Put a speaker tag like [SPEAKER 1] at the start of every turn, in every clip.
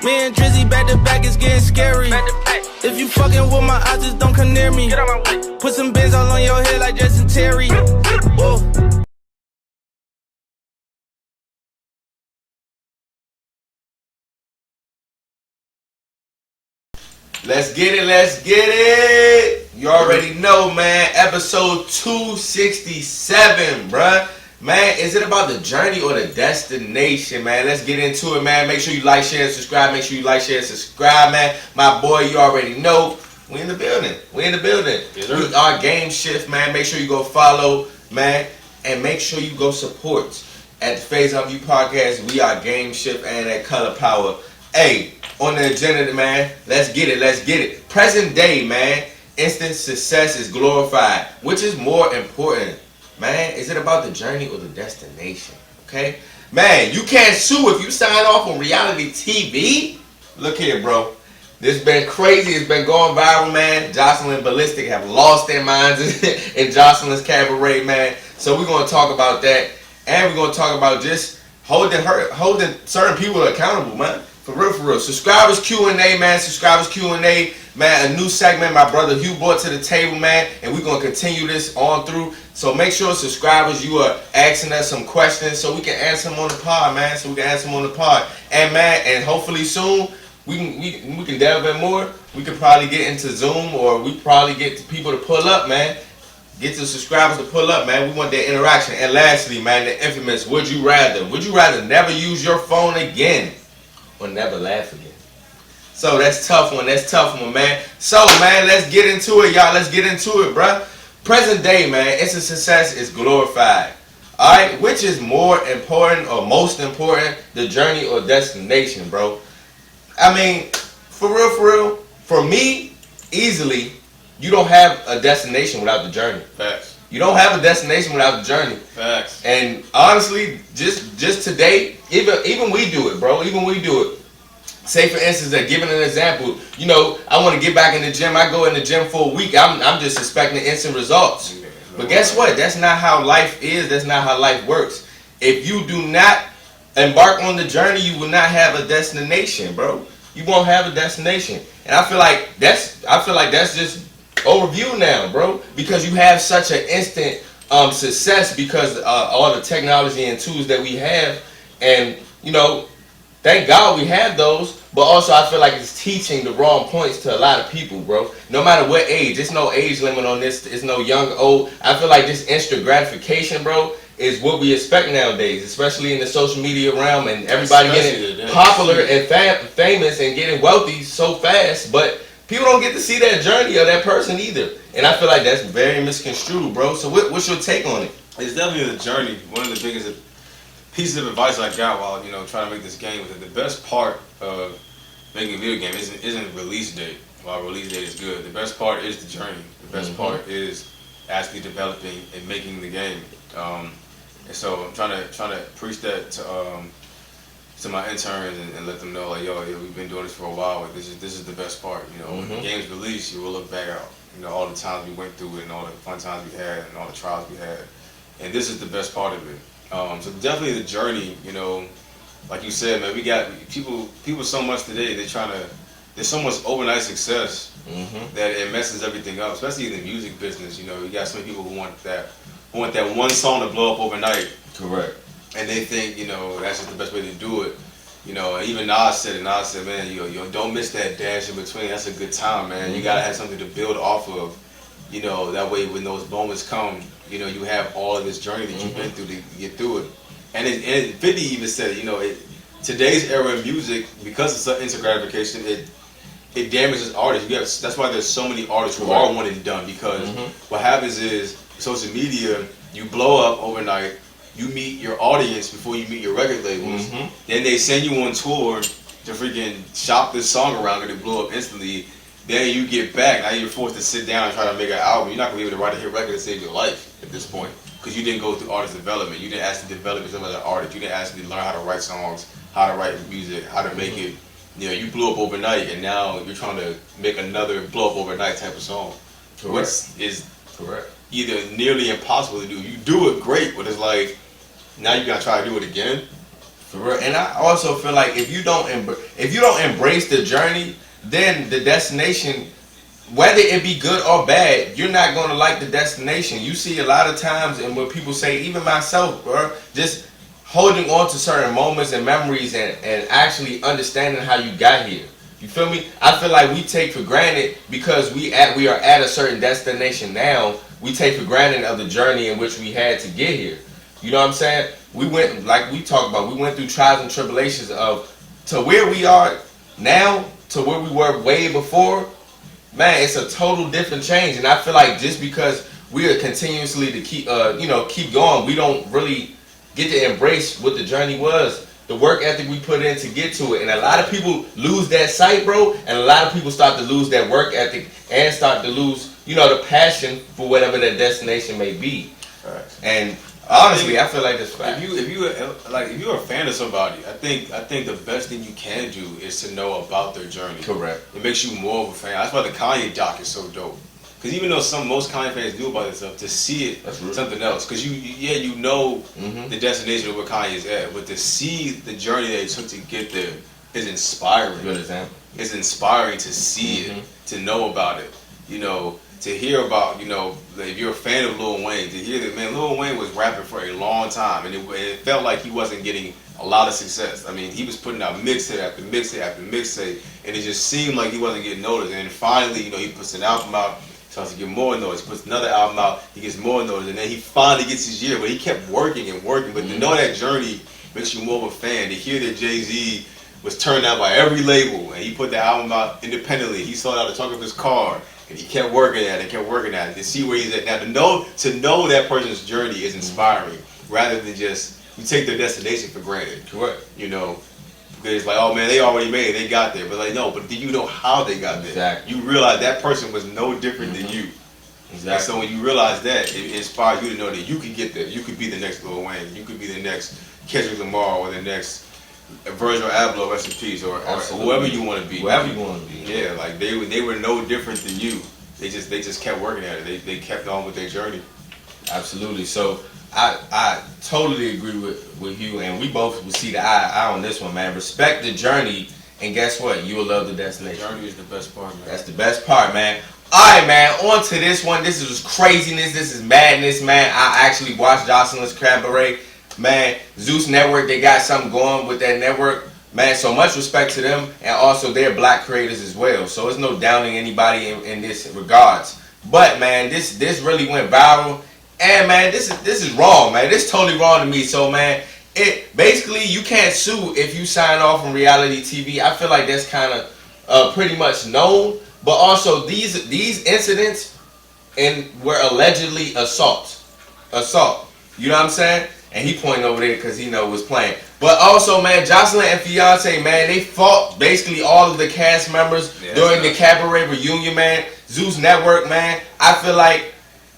[SPEAKER 1] Me and Drizzy back to back, it's getting scary. If you fucking with my eyes, just don't come near me. Put some bins all on your head like Justin Terry. Whoa.
[SPEAKER 2] Let's get it, let's get it. You already know, man. Episode 267, bruh. Man, is it about the journey or the destination, man? Let's get into it, man. Make sure you like, share, and subscribe. Make sure you like, share, and subscribe, man. My boy, you already know. We in the building. We in the building.
[SPEAKER 3] Yes,
[SPEAKER 2] We are Game Shift, man. Make sure you go follow, man. And make sure you go support. At the Faison podcast, we are Game Shift and at Color Power. Hey, on the agenda, man, let's get it, let's get it. Present day, man, instant success is glorified. Which is more important? Man, is it about the journey or the destination? Okay? Man, you can't sue if you sign off on reality TV. Look here, bro. This been crazy. It's been going viral, man. Joseline and Ballistic have lost their minds in Joseline's Cabaret, man. So we're going to talk about that. And we're going to talk about just holding certain people accountable, man. For real, for real. Subscribers Q&A, man. Subscribers Q&A, man. A new segment my brother Hugh brought to the table, man. And we're going to continue this on through. So make sure, subscribers, you are asking us some questions so we can answer them on the pod, man. And, man, and hopefully soon we can delve in more. We could probably get into Zoom, or we probably get people to pull up, man. Get the subscribers to pull up, man. We want that interaction. And lastly, man, the infamous would you rather. Would you rather never use your phone again or never laugh again? So that's tough one. That's tough one, man. So, man, let's get into it, y'all. Let's get into it, bruh. Present day, man, instant success is glorified. All right, which is more important or most important, the journey or destination, bro? I mean, for real, for me, easily, you don't have a destination without the journey.
[SPEAKER 3] Facts.
[SPEAKER 2] You don't have a destination without the journey.
[SPEAKER 3] Facts.
[SPEAKER 2] And honestly, just today, even we do it, bro. Even we do it. Say for instance, giving an example, you know, I want to get back in the gym. I go in the gym for a week. I'm just expecting instant results.
[SPEAKER 3] Yeah,
[SPEAKER 2] but guess what? That's not how life is. That's not how life works. If you do not embark on the journey, you will not have a destination, bro. You won't have a destination. And I feel like that's just overview now, bro, because you have such an instant success because all the technology and tools that we have, and you know, thank God we have those, but also I feel like it's teaching the wrong points to a lot of people, bro. No matter what age, there's no age limit on this. It's no young, old. I feel like this instant gratification, bro, is what we expect nowadays, especially in the social media realm, and everybody getting popular and famous and getting wealthy so fast, but people don't get to see that journey of that person either. And I feel like that's very misconstrued, bro. So what's your take on it?
[SPEAKER 3] It's definitely the journey. One of the biggest pieces of advice I got while, you know, trying to make this game was that the best part of making a video game isn't release date. While release date is good, the best part is the journey. The best part is actually developing and making the game. And so I'm trying to preach that to my interns and let them know, like, yo, we've been doing this for a while. Like, this is the best part. You know, when the game's released, you will look back at, you know, all the times we went through it and all the fun times we had and all the trials we had. And this is the best part of it. So definitely the journey. You know, like you said, man, we got people so much today. There's so much overnight success that it messes everything up, especially in the music business. You know, you got some people who want that one song to blow up overnight.
[SPEAKER 2] Correct.
[SPEAKER 3] And they think, you know, that's just the best way to do it. You know, and even Nas said, man, yo, don't miss that dash in between. That's a good time, man. You gotta have something to build off of. You know, that way when those moments come, you know, you have all of this journey that you've been through to get through it. And 50 even said, you know, today's era of music, because it's instant gratification, it damages artists. That's why there's so many artists who are one and done, because what happens is social media, you blow up overnight. You meet your audience before you meet your record labels. Then they send you on tour to freaking shop this song around and it blew up instantly. Then you get back. Now you're forced to sit down and try to make an album. You're not going to be able to write a hit record to save your life at this point, because you didn't go through artist development. You didn't actually develop yourself as an artist. You didn't actually learn how to write songs, how to write music, how to make it. You know, you blew up overnight, and now you're trying to make another blow up overnight type of song. Which is either nearly impossible to do. You do it great, but it's like, now you gotta try to do it again.
[SPEAKER 2] For real. And I also feel like if you don't embrace the journey, then the destination, whether it be good or bad, you're not going to like the destination. You see a lot of times, and what people say, even myself, bro, just holding on to certain moments and memories and actually understanding how you got here. You feel me? I feel like we take for granted because we are at a certain destination now. We take for granted of the journey in which we had to get here. You know what I'm saying? We went, like we talked about, we went through trials and tribulations of to where we are now to where we were way before. Man, it's a total different change, and I feel like just because we are continuously to keep going, we don't really get to embrace what the journey was, the work ethic we put in to get to it, and a lot of people lose that sight, bro, and a lot of people start to lose that work ethic and start to lose, the passion for whatever their destination may be.
[SPEAKER 3] Right.
[SPEAKER 2] And honestly, I feel like this fact.
[SPEAKER 3] If you're a fan of somebody, I think the best thing you can do is to know about their journey.
[SPEAKER 2] Correct.
[SPEAKER 3] It makes you more of a fan. That's why the Kanye doc is so dope. Because even though most Kanye fans knew about this stuff, to see it, that's something else. Because you know the destination of where Kanye is at, but to see the journey that it took to get there is inspiring.
[SPEAKER 2] Good example.
[SPEAKER 3] It's inspiring to see it, to know about it. To hear about, if you're a fan of Lil Wayne, to hear that, man, Lil Wayne was rapping for a long time, and it felt like he wasn't getting a lot of success. I mean, he was putting out mixtape after mixtape after mixtape, and it just seemed like he wasn't getting noticed. And then finally, he puts an album out, starts to get more noticed, puts another album out, he gets more noticed, and then he finally gets his year, but he kept working and working. But to know that journey makes you more of a fan. To hear that Jay-Z was turned out by every label, and he put the album out independently, he sold out the trunk of his car, and he kept working at it, to see where he's at now. To know that person's journey is inspiring, rather than just you take their destination for granted.
[SPEAKER 2] Correct.
[SPEAKER 3] Because it's like, oh man, they already made it, they got there. But like, no, but did you know how they got there?
[SPEAKER 2] Exactly.
[SPEAKER 3] You realize that person was no different than you.
[SPEAKER 2] Exactly.
[SPEAKER 3] And so when you realize that, it inspires you to know that you could get there. You could be the next Lil Wayne. You could be the next Kendrick Lamar or the next Virgil Abloh, rest in peace, or whoever you want to be.
[SPEAKER 2] Whoever you want to be.
[SPEAKER 3] Yeah, like they were no different than you. They just kept working at it. They kept on with their journey.
[SPEAKER 2] Absolutely. So I totally agree with you, and we both will see the eye on this one, man. Respect the journey, and guess what? You will love the destination.
[SPEAKER 3] The journey is the best part, man.
[SPEAKER 2] That's the best part, man. All right, man. On to this one. This is craziness. This is madness, man. I actually watched Joseline's Cabaret. Man, ZEUS Network, they got something going with that network. Man, so much respect to them, and also they're black creators as well. So it's no downing anybody in this regards. But man, this really went viral, and man, this is wrong, man. This is totally wrong to me. So man, it basically you can't sue if you sign off on reality TV. I feel like that's kind of pretty much known. But also these incidents were allegedly assault. You know what I'm saying? And he pointing over there because he was playing. But also, man, Joseline and Fiancé, man, they fought basically all of the cast members during the Cabaret reunion, man. ZEUS Network, man, I feel like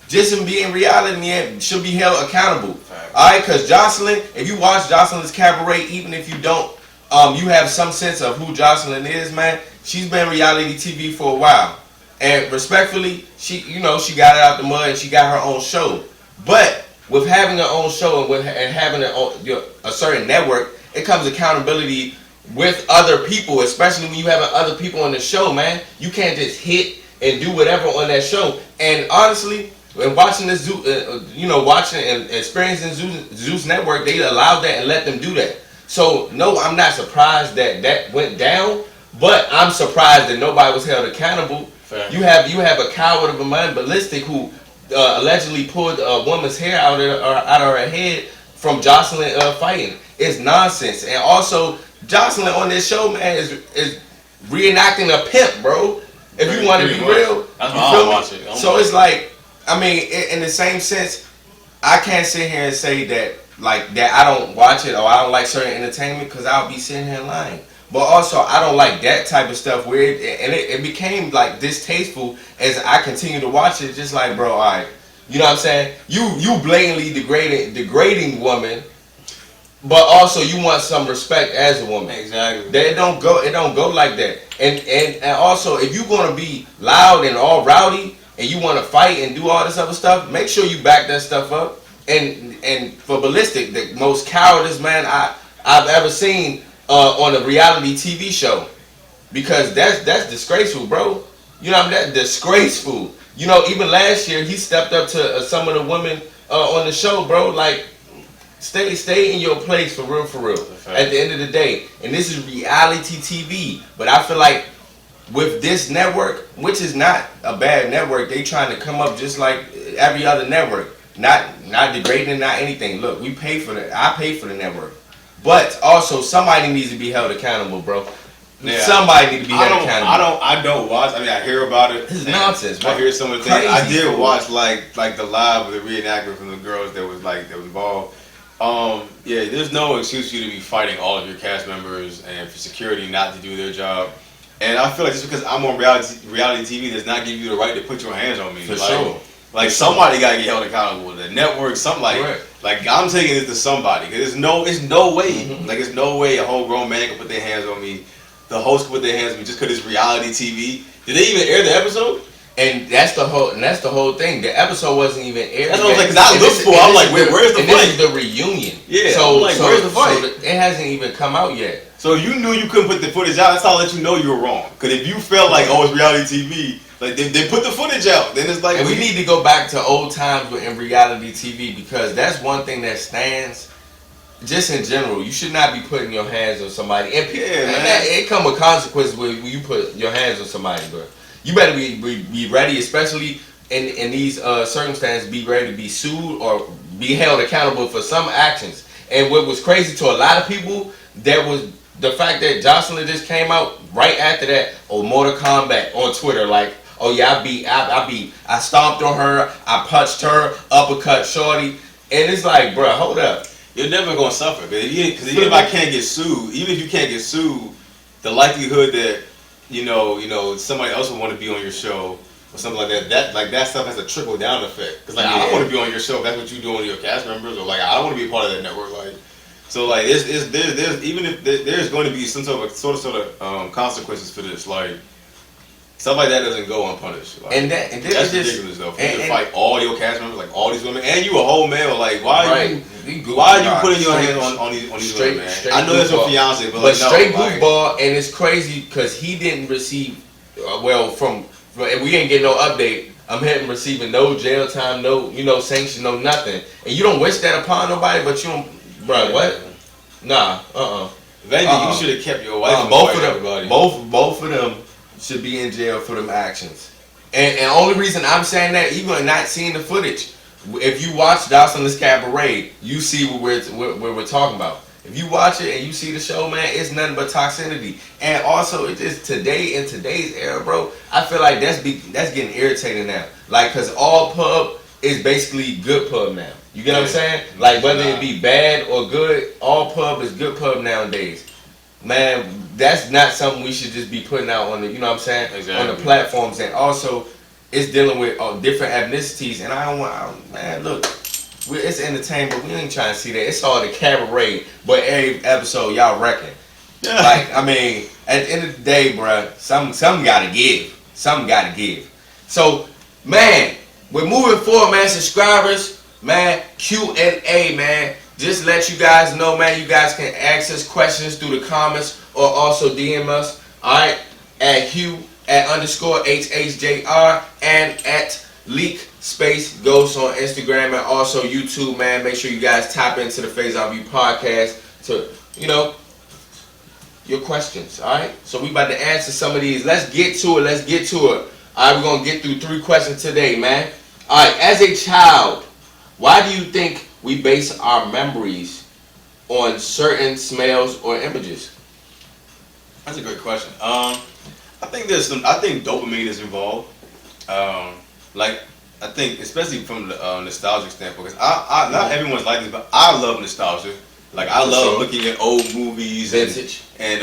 [SPEAKER 2] just in being reality, man, should be held accountable. Alright, because Joseline, if you watch Joseline's Cabaret, even if you don't, you have some sense of who Joseline is, man. She's been reality TV for a while. And respectfully, she got it out the mud and she got her own show. But with having her own show and having a certain network, it comes accountability with other people, especially when you have other people on the show, man. You can't just hit and do whatever on that show. And honestly, when watching this, watching and experiencing ZEUS Network, they allowed that and let them do that. So no, I'm not surprised that went down, but I'm surprised that nobody was held accountable. Fair. You have a coward of a man, Ballistic, who allegedly pulled a woman's hair out of her head from Joseline fighting. It's nonsense. And also, Joseline on this show, man, is reenacting a pimp, bro. If you want to be real,
[SPEAKER 3] that's why I watch it.
[SPEAKER 2] So it's like, I mean, in the same sense, I can't sit here and say that I don't watch it or I don't like certain entertainment because I'll be sitting here lying. But also, I don't like that type of stuff where it became like distasteful as I continue to watch it. Just like, bro, all right, you know what I'm saying? You blatantly degrading woman, but also you want some respect as a woman.
[SPEAKER 3] Exactly.
[SPEAKER 2] It don't go like that. And also, if you're gonna be loud and all rowdy and you want to fight and do all this other stuff, make sure you back that stuff up. And for Ballistic, the most cowardice man I've ever seen on a reality TV show, because that's disgraceful, bro. You know what I mean? That's disgraceful. You know, even last year he stepped up to some of the women on the show, bro. Like, stay in your place for real, for real. At the end of the day, and this is reality TV, but I feel like with this network, which is not a bad network, they trying to come up just like every other network, not degrading, not anything. Look, we pay for I pay for the network, but also somebody needs to be held accountable, bro. Yeah. Somebody need to be held accountable.
[SPEAKER 3] I don't watch. I mean, I hear about it.
[SPEAKER 2] This is nonsense, bro.
[SPEAKER 3] I hear some of the things. I did watch like the live with the reenactment from the girls that was involved. Yeah, there's no excuse for you to be fighting all of your cast members and for security not to do their job. And I feel like just because I'm on reality TV does not give you the right to put your hands on me.
[SPEAKER 2] For sure.
[SPEAKER 3] Like somebody gotta get held accountable. The network, something like I'm taking this to somebody. Cause it's no way. Mm-hmm. Like it's no way a whole grown man can put their hands on me. The host can put their hands on me just because it's reality TV. Did they even air the episode?
[SPEAKER 2] And that's the whole thing. The episode wasn't even aired.
[SPEAKER 3] That's what I was like, because I looked for. I'm like, where's the fight?
[SPEAKER 2] This is the reunion.
[SPEAKER 3] Yeah. So like, where's the fight?
[SPEAKER 2] It hasn't even come out yet.
[SPEAKER 3] So if you knew you couldn't put the footage out, that's how I let you know you were wrong. Because if you felt like, oh, it's reality TV, like they put the footage out, then it's like.
[SPEAKER 2] And we need to go back to old times in reality TV, because that's one thing that stands. Just in general, you should not be putting your hands on somebody. And it come with consequences when you put your hands on somebody, bro. You better be ready, especially in these circumstances, be ready to be sued or be held accountable for some actions. And what was crazy to a lot of people, that was the fact that Joseline just came out right after that, Mortal Kombat on Twitter, like, oh yeah, I stomped on her, I punched her, uppercut shorty, and it's like, bro, hold up.
[SPEAKER 3] You're never gonna suffer, because even if I can't get sued, even if you can't get sued, the likelihood that somebody else would want to be on your show or something like that. That stuff has a trickle down effect. Because I don't want to be on your show if that's what you're doing to your cast members, or like I don't want to be a part of that network. Like, so like there's even if there's going to be some sort of consequences for this, like stuff like that doesn't go unpunished. Like,
[SPEAKER 2] and that's
[SPEAKER 3] ridiculous though. For you to fight all your cast members, like all these women, and you a whole male, like why are you putting your hands on these women, man? I know that's your fiance, but
[SPEAKER 2] straight goofball, and it's crazy because he didn't receive and we ain't getting no update. I'm receiving no jail time, no sanction, no nothing, and you don't wish that upon nobody, but you don't, bro. What? Nah,
[SPEAKER 3] Maybe you should have kept your wife.
[SPEAKER 2] Both of them should be in jail for them actions. And only reason I'm saying that, even not seeing the footage, if you watch Joseline's Cabaret, you see what we're talking about. If you watch it and you see the show, man, it's nothing but toxicity. And also, it's just in today's era, bro, I feel like that's getting irritating now. Like, because all pub is basically good pub now. You get what I'm saying? Like, whether it be bad or good, all pub is good pub nowadays. Man, that's not something we should just be putting out on the, exactly, on the platforms. And also, it's dealing with different ethnicities. And man, look, it's entertainment, but we ain't trying to see that. It's all the cabaret, but every episode, y'all wrecking. Yeah. Like, I mean, at the end of the day, bruh, something gotta give. Something gotta give. So, man, we're moving forward, man. Subscribers, man, Q&A, man. Just let you guys know, man, you guys can ask us questions through the comments or also DM us, alright, at Hugh@_HHJR and at Leak_Ghost on Instagram and also YouTube, man. Make sure you guys tap into the Faison View podcast to, your questions, alright? So we about to answer some of these. Let's get to it. Alright, we're going to get through 3 questions today, man. Alright, as a child, why do you think we base our memories on certain smells or images?
[SPEAKER 3] That's a great question. I think dopamine is involved. I think, especially from the nostalgic standpoint, because not everyone's like this, but I love nostalgia. Like, I love looking at old movies,
[SPEAKER 2] vintage,
[SPEAKER 3] and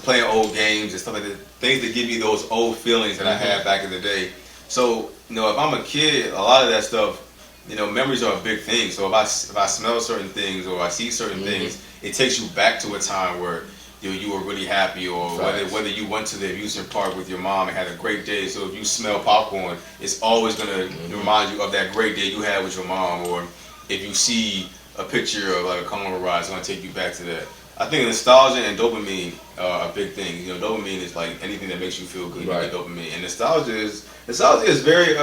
[SPEAKER 3] playing old games and stuff like that. Things that give me those old feelings that I had back in the day. So, if I'm a kid, a lot of that stuff, memories are a big thing. So if I smell certain things or I see certain things, it takes you back to a time where you were really happy, or whether you went to the amusement park with your mom and had a great day. So if you smell popcorn, it's always going to remind you of that great day you had with your mom. Or if you see a picture of like a carnival ride is gonna take you back to that. I think nostalgia and dopamine are a big thing. You know, dopamine is like anything that makes you feel good.
[SPEAKER 2] Right.
[SPEAKER 3] You get dopamine, and nostalgia is very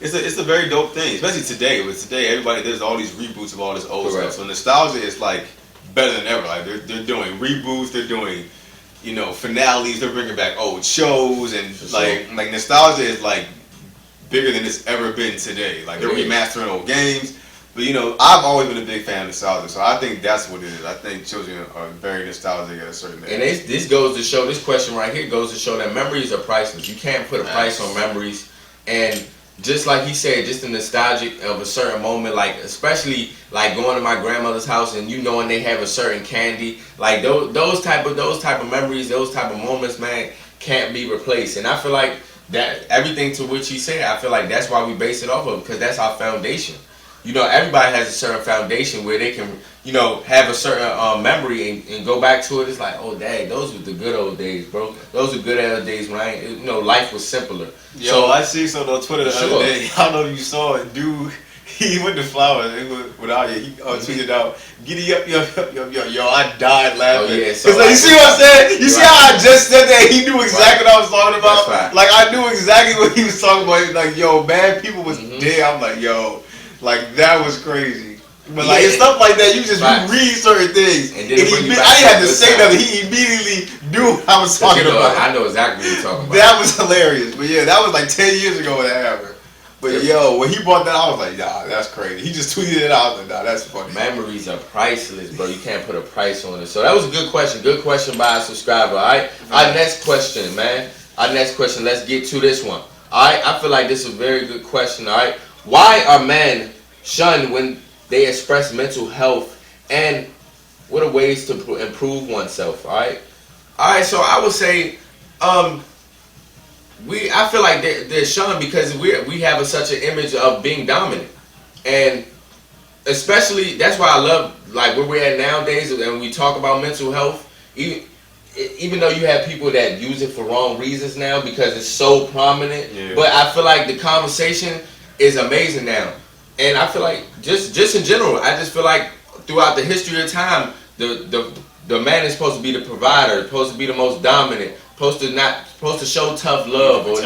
[SPEAKER 3] it's a very dope thing, especially today. With today, everybody there's all these reboots of all this old
[SPEAKER 2] Correct.
[SPEAKER 3] stuff. So nostalgia is like better than ever. Like they're doing reboots, they're doing finales, they're bringing back old shows, and like nostalgia is like bigger than it's ever been today. Like they're remastering old games. But I've always been a big fan of nostalgia, so I think that's what it is. I think children are very nostalgic at a certain age.
[SPEAKER 2] And this goes to show, this question right here goes to show that memories are priceless. You can't put a price on memories. And just like he said, just the nostalgic of a certain moment, like especially like going to my grandmother's house and knowing they have a certain candy, like those type of memories, those type of moments, man, can't be replaced. And I feel like that everything to which he said, I feel like that's why we base it off of, because that's our foundation. Everybody has a certain foundation where they can, have a certain memory and go back to it. It's like, oh, dang, those were the good old days, bro. Those were good old days when life was simpler.
[SPEAKER 3] Yo, I see something on Twitter the other day. I don't know if you saw it, dude. He went to Flowers. He tweeted out, "Giddy up, yo, I died laughing."
[SPEAKER 2] Oh, yeah,
[SPEAKER 3] so you see what I'm saying? You see how I just said that? He knew exactly what I was talking about.
[SPEAKER 2] Right.
[SPEAKER 3] Like I knew exactly what he was talking about. He was like, yo, bad people was dead. I'm like, yo, like that was crazy. But like it's stuff like that, you just read certain things. And I didn't have to say nothing. He immediately knew what I was talking about.
[SPEAKER 2] I know exactly what you're talking about.
[SPEAKER 3] That was hilarious. But yeah, that was like 10 years ago when that happened. But yo, when he brought that, I was like, nah, that's crazy. He just tweeted it out. I was like, nah, that's funny.
[SPEAKER 2] Memories are priceless, bro. You can't put a price on it. So that was a good question. Good question by a subscriber. All right. Our next question, man. Let's get to this one. All right. I feel like this is a very good question. All right. Why are men shunned when they express mental health, and what are ways to improve oneself? All right. So I would say, I feel like they're shunned because we have such an image of being dominant, and especially that's why I love like where we're at nowadays, and we talk about mental health. Even though you have people that use it for wrong reasons now because it's so prominent, but I feel like the conversation is amazing now, and I feel like just in general, I just feel like throughout the history of time, the man is supposed to be the provider, supposed to be the most dominant. Supposed to show tough love or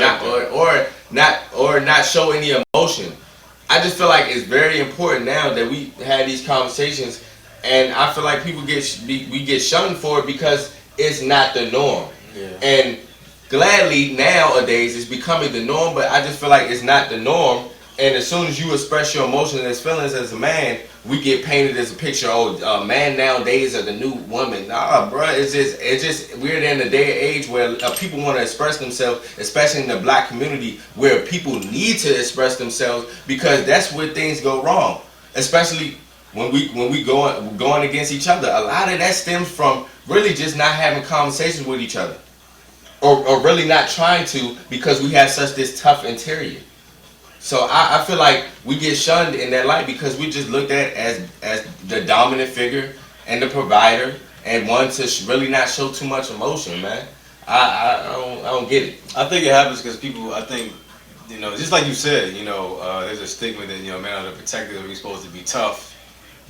[SPEAKER 2] not show any emotion. I just feel like it's very important now that we have these conversations, and I feel like we get shunned for it because it's not the norm. Yeah. And gladly nowadays it's becoming the norm, but I just feel like it's not the norm. And as soon as you express your emotions and feelings as a man, we get painted as a picture. Oh, man nowadays are the new woman. Nah, bro. It's just we're in a day and age where people want to express themselves, especially in the black community, where people need to express themselves because that's where things go wrong. Especially when we going against each other. A lot of that stems from really just not having conversations with each other, or really not trying to because we have such this tough interior. So I feel like we get shunned in that light because we just looked at as the dominant figure and the provider and one to really not show too much emotion, man. I don't get it.
[SPEAKER 3] I think it happens because people, I think, just like you said, there's a stigma that, men are the protectors, we're supposed to be tough.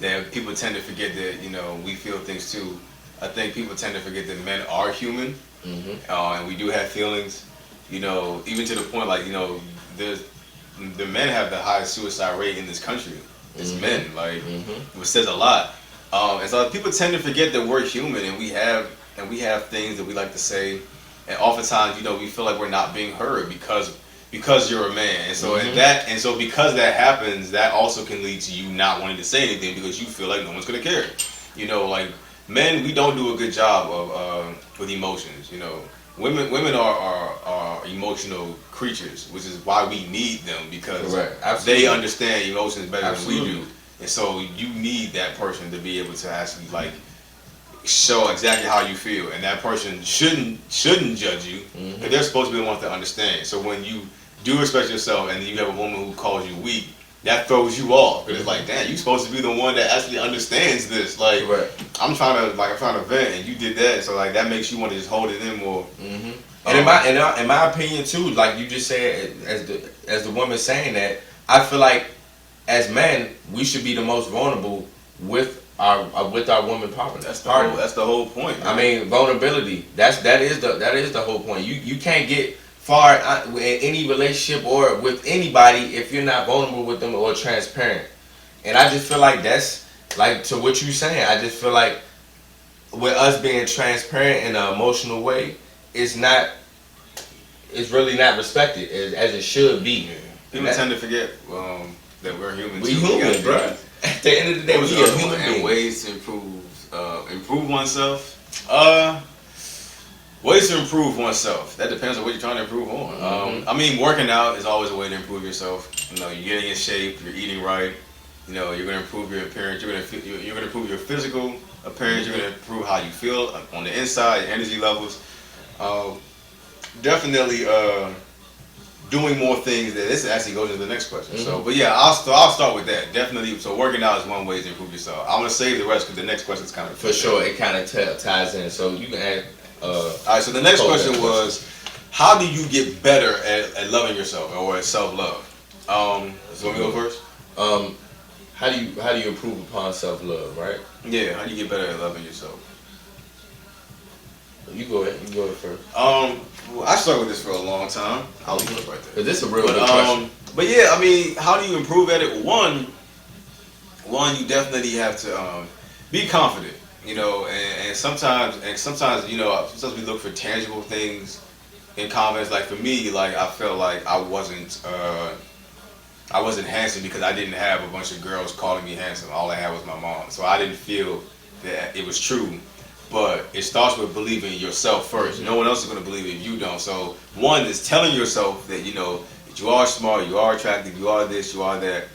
[SPEAKER 3] That people tend to forget that, we feel things too. I think people tend to forget that men are human, and we do have feelings, even to the point like, the men have the highest suicide rate in this country. It's men, which says a lot. And so people tend to forget that we're human and we have things that we like to say. And oftentimes, we feel like we're not being heard because you're a man. And so so because that happens, that also can lead to you not wanting to say anything because you feel like no one's gonna care. Like men, we don't do a good job of with emotions. Women are emotional creatures, which is why we need them because they understand emotions better than we do. And so you need that person to be able to actually like show exactly how you feel, and that person shouldn't judge you because they're supposed to be the ones to understand. So when you do express yourself and you have a woman who calls you weak, that throws you off because it's like, damn, you're supposed to be the one that actually understands this. Like, I'm trying to vent, and you did that, so like that makes you want to just hold it in more.
[SPEAKER 2] And in my opinion too, like you just said, as the woman saying that, I feel like as men, we should be the most vulnerable with our woman partner.
[SPEAKER 3] That's the whole point. Man.
[SPEAKER 2] I mean, vulnerability. That is the whole point. You can't get far in any relationship or with anybody if you're not vulnerable with them or transparent. And I just feel like that's like to what you're saying. I just feel like with us being transparent in an emotional way, it's really not respected as it should be.
[SPEAKER 3] Yeah. People tend to forget that we're human.
[SPEAKER 2] We human, bro. At the end of the day, we are human beings.
[SPEAKER 3] Ways to improve oneself. Ways to improve oneself. That depends on what you're trying to improve on. I mean, working out is always a way to improve yourself. You know, you're getting in shape, you're eating right. You know, you're going to improve your appearance. You're going to improve your physical appearance. You're going to improve how you feel on the inside, your energy levels. Definitely doing more things. This actually goes into the next question. So, but yeah, I'll start with that. Definitely. So working out is one way to improve yourself. I'm going to save the rest because the next question is kind of
[SPEAKER 2] for sure. It kind of ties in. So you can add.
[SPEAKER 3] All right. So the next question was, how do you get better at loving yourself or at self-love? So let me go first.
[SPEAKER 2] How do you improve upon self-love, right?
[SPEAKER 3] Yeah. How do you get better at loving yourself?
[SPEAKER 2] You go ahead. You go ahead first.
[SPEAKER 3] Well, I struggled with this for a long time. I'll leave it right there.
[SPEAKER 2] This is a real good question.
[SPEAKER 3] But yeah, I mean, how do you improve at it? One, you definitely have to be confident. You know, and sometimes you know, sometimes we look for tangible things in confidence. Like for me, like I felt like I wasn't handsome because I didn't have a bunch of girls calling me handsome. All I had was my mom, so I didn't feel that it was true. But it starts with believing in yourself first. No one else is going to believe it if you don't. So one is telling yourself that, you know, that you are smart, you are attractive, you are this, you are that.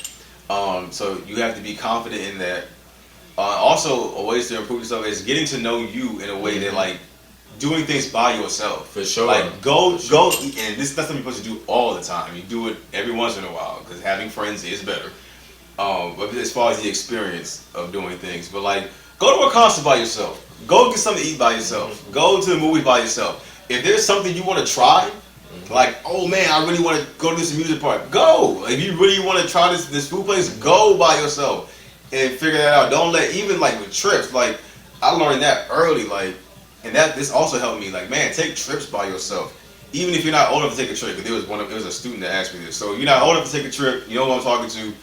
[SPEAKER 3] So you have to be confident in that. Also, a way to improve yourself is getting to know you in a way that, like, doing things by yourself.
[SPEAKER 2] For sure.
[SPEAKER 3] Like, go, and this is not something you're supposed to do all the time. You do it every once in a while because having friends is better. But as far as the experience of doing things. But, like, go to a concert by yourself. Go get something to eat by yourself. Go to the movies by yourself. If there's something you want to try, like, oh man, I really want to go to this music park, go. If you really want to try this food place, go by yourself and figure that out. Don't let, even like with trips, like I learned that early, like, and this also helped me. Like, man, take trips by yourself. Even if you're not old enough to take a trip, because there was a student that asked me this. So you're not old enough to take a trip, you know who I'm talking to,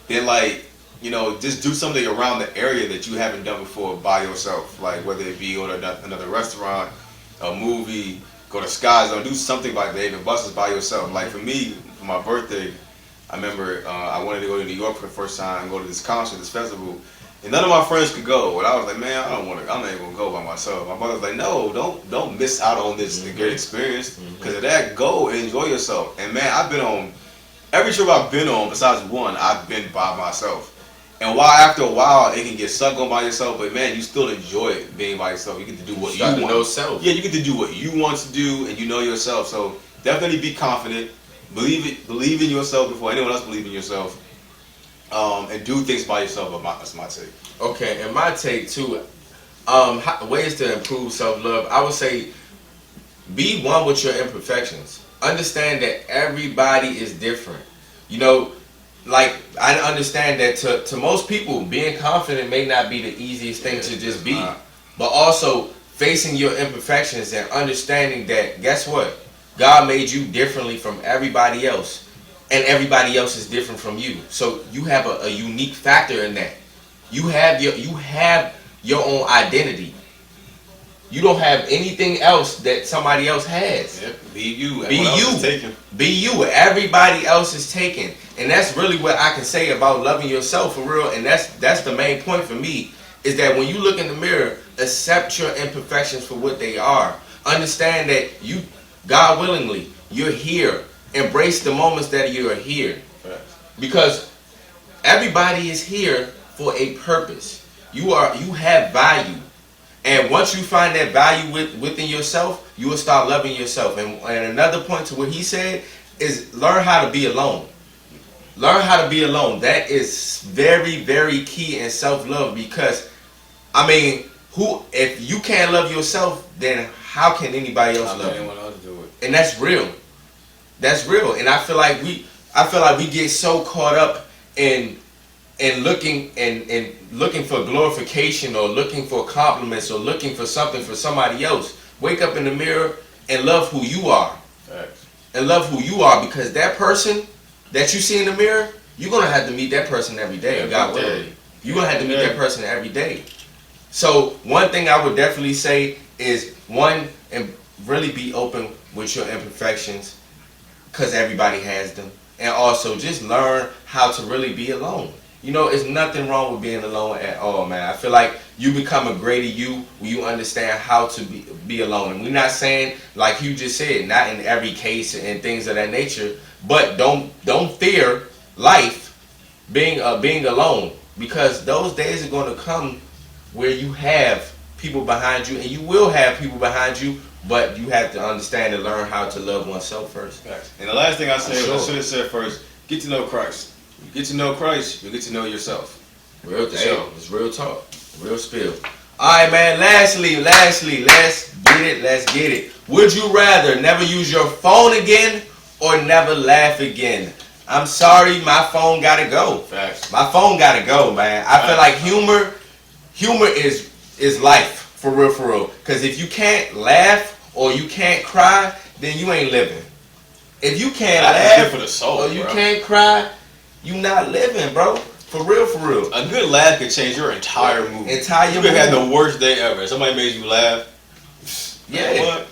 [SPEAKER 3] then like, you know, just do something around the area that you haven't done before by yourself. Like whether it be go to another restaurant, a movie, go to Sky Zone, do something by Dave and Buster's by yourself. Like for me, for my birthday, I remember I wanted to go to New York for the first time and go to this concert, this festival. And none of my friends could go. And I was like, man, I'm not even gonna go by myself. My mother was like, no, don't miss out on this great experience. Because of that, go and enjoy yourself. And man, I've been on, every trip I've been on, besides one, I've been by myself. And after a while, it can get sucked on by yourself, but man, you still enjoy it being by yourself. You get to do what you want.
[SPEAKER 2] To know self.
[SPEAKER 3] Yeah, you get to do what you want to do, and you know yourself. So definitely be confident, believe in yourself before anyone else believes in yourself, and do things by yourself. That's my take.
[SPEAKER 2] Okay, and my take too. Ways to improve self-love. I would say, be one with your imperfections. Understand that everybody is different. You know. Like, I understand that to most people, being confident may not be the easiest thing to just be. But also, facing your imperfections and understanding that, guess what? God made you differently from everybody else. And everybody else is different from you. So, you have a unique factor in that. You have your own identity. You don't have anything else that somebody else has.
[SPEAKER 3] Yep. Be you.
[SPEAKER 2] Be you. Be you. Everybody else is taken. And that's really what I can say about loving yourself for real. And that's the main point for me, is that when you look in the mirror, accept your imperfections for what they are. Understand that you, God willingly, you're here. Embrace the moments that you are here. Because everybody is here for a purpose. You have value. And once you find that value within yourself, you will start loving yourself. And another point to what he said is learn how to be alone. Learn how to be alone. That is very, very key in self-love, because, I mean, if you can't love yourself, then how can anybody else love you?
[SPEAKER 3] Else do it.
[SPEAKER 2] And that's real. That's real. And I feel like we get so caught up in and looking for glorification or looking for compliments or looking for something for somebody else. Wake up in the mirror and love who you are.
[SPEAKER 3] Facts.
[SPEAKER 2] And love who you are, because that person that you see in the mirror, you're gonna have to meet that person every day. God willing, you're gonna have to meet that person every day. So one thing I would definitely say is, one, and really be open with your imperfections, because everybody has them. And also just learn how to really be alone. You know, it's nothing wrong with being alone at all, man. I feel like you become a greater you when you understand how to be alone. And we're not saying, like you just said, not in every case and things of that nature, but don't fear life being alone, because those days are going to come where you have people behind you, and you will have people behind you, but you have to understand and learn how to love oneself first.
[SPEAKER 3] And the last thing I say, I should have said first, get to know Christ. You get to know Christ, you get to know yourself.
[SPEAKER 2] Real talk. It's real talk. Real spill. Alright, man, lastly, let's get it. Would you rather never use your phone again or never laugh again? I'm sorry, my phone gotta go.
[SPEAKER 3] Facts.
[SPEAKER 2] My phone gotta go, man. I feel like humor is life, for real. Because if you can't laugh or you can't cry, then you ain't living. If you can't laugh
[SPEAKER 3] for the soul,
[SPEAKER 2] or you can't cry, you not living, bro. For real.
[SPEAKER 3] A good laugh can change your entire mood. You could have the worst day ever. Somebody made you laugh.
[SPEAKER 2] Yeah. What?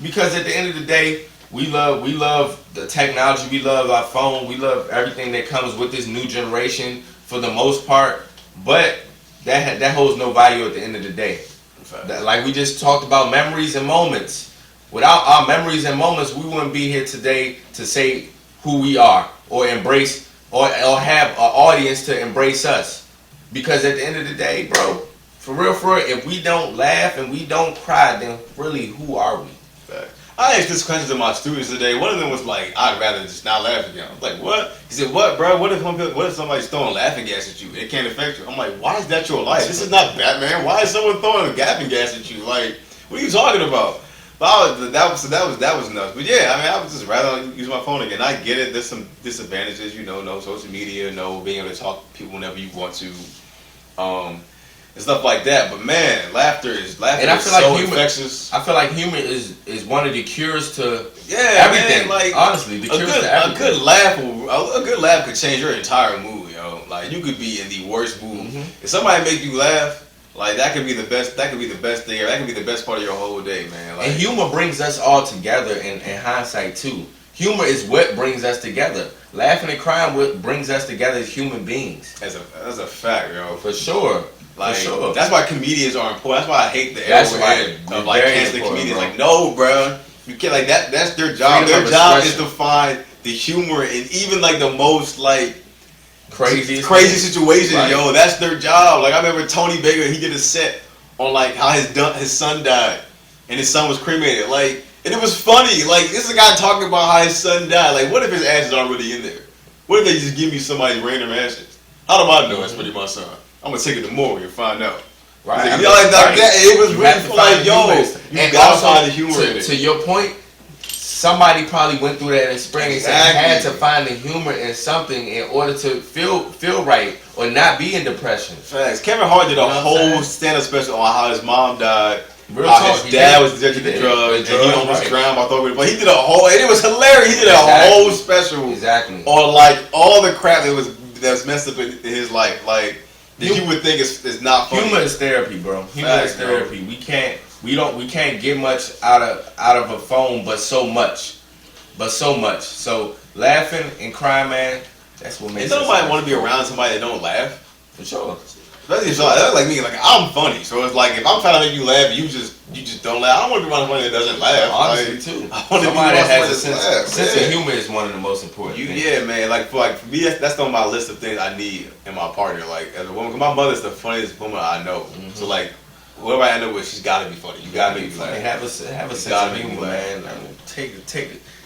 [SPEAKER 2] Because at the end of the day, we love the technology. We love our phone. We love everything that comes with this new generation for the most part. But that holds no value at the end of the day. Like we just talked about, memories and moments. Without our memories and moments, we wouldn't be here today to say who we are or embrace or have an audience to embrace us. Because at the end of the day, bro, for real, if we don't laugh and we don't cry, then really, who are we?
[SPEAKER 3] I asked this question to my students today. One of them was like, I'd rather just not laugh again. I was like, what? He said, what, bro? What if somebody's throwing laughing gas at you? It can't affect you. I'm like, why is that your life? This is not Batman. Why is someone throwing a laughing gas at you? Like, what are you talking about? But that was nuts. But yeah, I mean, I would just rather use my phone again. I get it. There's some disadvantages, no social media, no being able to talk to people whenever you want to, and stuff like that. But man, laughter is so infectious.
[SPEAKER 2] I feel like humor is one of the cures to everything. Man, like, honestly, the cures to everything.
[SPEAKER 3] A good laugh could change your entire mood, yo. Like, you could be in the worst mood. If somebody make you laugh, like, that could be the best. That could be the best thing. Or that could be the best part of your whole day, man. Like,
[SPEAKER 2] and humor brings us all together. In hindsight, too, humor is what brings us together. Laughing and crying what brings us together as human beings.
[SPEAKER 3] That's a fact, yo.
[SPEAKER 2] For sure.
[SPEAKER 3] Like, that's why comedians are important. That's why I hate the arrogance of like canceling comedians. Like, no, bro, you can't. Like that's their job. Their job is to find the humor in even like the most like crazy situation, right. Yo. That's their job. Like, I remember Tony Baker. He did a set on like how his son died, and his son was cremated. Like, and it was funny. Like, this is a guy talking about how his son died. Like, what if his ashes aren't really in there? What if they just give me somebody's random ashes? How do I know it's really my son? I'm gonna take it to morgue and find out. Right. Like, it was really like, yo, you gotta find the humor in it.
[SPEAKER 2] To your point, somebody probably went through that experience and had to find the humor in something in order to feel right or not be in depression.
[SPEAKER 3] Facts. Kevin Hart did a whole stand-up special on how his mom died. How his dad was addicted to drugs and he almost drowned by throwing it. But he did a whole, and it was hilarious. He did a whole special on like all the crap that's messed up in his life. Like, that you would think is not funny.
[SPEAKER 2] Humor is therapy, bro. Humor is therapy. Bro. We can't get much out of a phone, but so much. So laughing and crying, man, that's what makes.
[SPEAKER 3] And nobody want to be around somebody that don't laugh.
[SPEAKER 2] For sure.
[SPEAKER 3] Especially if that's like me. Like, I'm funny, so it's like if I'm trying to make you laugh, and you just don't laugh. I don't want to be around somebody that doesn't laugh.
[SPEAKER 2] Honestly, too. Somebody that has a sense of humor is one of the most important things.
[SPEAKER 3] Yeah, man. Like for me, that's on my list of things I need in my partner. Like, as a woman, 'cause my mother's the funniest woman I know. So like, whoever I end up with, she's got to be funny. You got to make me laugh.
[SPEAKER 2] Have a sense of humor, man. Take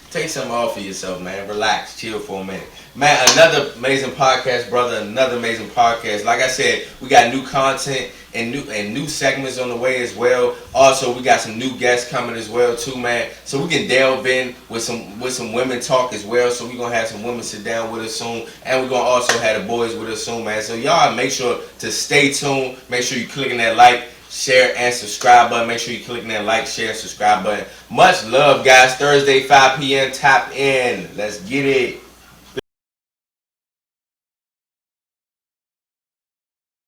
[SPEAKER 2] Take something off of yourself, man. Relax, chill for a minute. Man, another amazing podcast, brother. Another amazing podcast. Like I said, we got new content and new segments on the way as well. Also, we got some new guests coming as well too, man. So we can delve in with some women talk as well. So we're gonna have some women sit down with us soon, and we're gonna also have the boys with us soon, man. So y'all make sure to stay tuned. Make sure you clicking that like, share, and subscribe button. Make sure you clicking that like, share, subscribe button. Much love, guys. Thursday, 5 p.m. Tap in. Let's get it.